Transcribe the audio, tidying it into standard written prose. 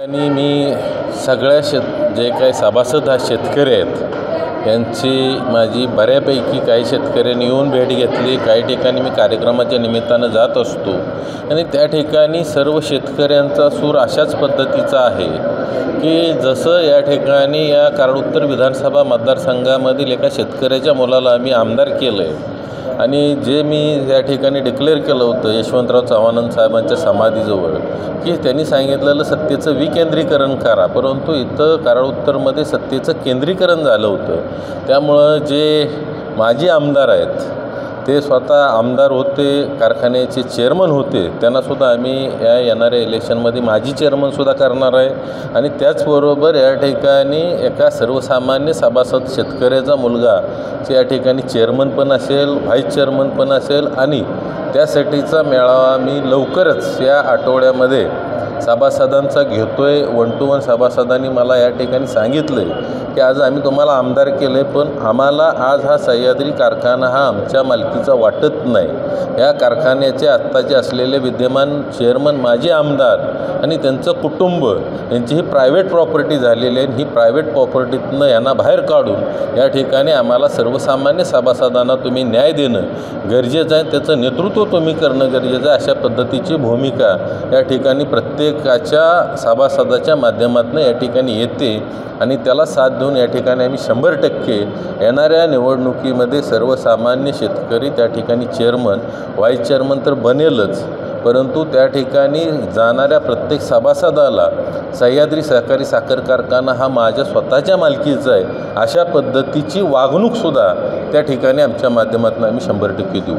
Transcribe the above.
आणि मी सगळ्या जे काही सभासद शेतकरी आहेत यांची माझी बऱ्यापैकी काही शेतकऱ्यांनी येऊन भेट घेतली. काही ठिकाणी मी कार्यक्रमाच्या निमित्तानं जात असतो आणि त्या ठिकाणी सर्व शेतकऱ्यांचा सूर अशाच पद्धतीचा आहे की जसं या ठिकाणी या कराड उत्तर विधानसभा मतदारसंघामधील एका शेतकऱ्याच्या मुलाला आम्ही आमदार केलं आहे आणि जे मी या ठिकाणी डिक्लेअर केलं होतं यशवंतराव चव्हाण साहेबांच्या समाधीजवळ की त्यांनी सांगितलेलं सत्तेचं विकेंद्रीकरण करा, परंतु इथं कराड उत्तरमध्ये सत्तेचं केंद्रीकरण झालं होतं. त्यामुळं जे माजी आमदार आहेत ते स्वतः आमदार होते, कारखान्याचे चेअरमन होते, त्यांनासुद्धा आम्ही या येणाऱ्या इलेक्शनमध्ये माजी चेअरमनसुद्धा करणार आहे आणि त्याचबरोबर या ठिकाणी एका सर्वसामान्य सभासद शेतकऱ्याचा मुलगा या ठिकाणी चेअरमन पण असेल, व्हाईस चेअरमन पण असेल आणि त्यासाठीचा मेळावा मी लवकरच या आठवड्यामध्ये सभासदांचा घेतो आहे. 1 to 1 सभासदांनी मला या ठिकाणी सांगितलं आहे की आज आम्ही तुम्हाला आमदार केलं आहे, पण आम्हाला आज हा सह्याद्री कारखाना हा आमच्या मालकीचा वाटत नाही. या कारखान्याचे आत्ताचे असलेले विद्यमान चेअरमन माजी आमदार आणि त्यांचं कुटुंब यांची ही प्रायव्हेट प्रॉपर्टी झालेली आहे. ही प्रायव्हेट प्रॉपर्टीतनं यांना बाहेर काढून या ठिकाणी आम्हाला सर्वसामान्य सभासदांना तुम्ही न्याय देणं गरजेचं आहे, त्याचं नेतृत्व तुम्ही करणं गरजेचं आहे. अशा पद्धतीची भूमिका या ठिकाणी प्रत्येकाच्या सभासदाच्या माध्यमातून या ठिकाणी येते आणि त्याला साथ देऊन या ठिकाणी आम्ही 100% येणाऱ्या निवडणुकीमध्ये सर्वसामान्य शेतकरी त्या ठिकाणी चेअरमन व्हाईस चेअरमन तर बनेलच, परंतु त्या ठिकाणी जाणाऱ्या प्रत्येक सभासदाला सह्याद्री सहकारी साखर कारखाना हा माझ्या स्वतःच्या मालकीचा आहे अशा पद्धतीची वागणूकसुद्धा त्या ठिकाणी आमच्या माध्यमातून आम्ही 100% देऊ.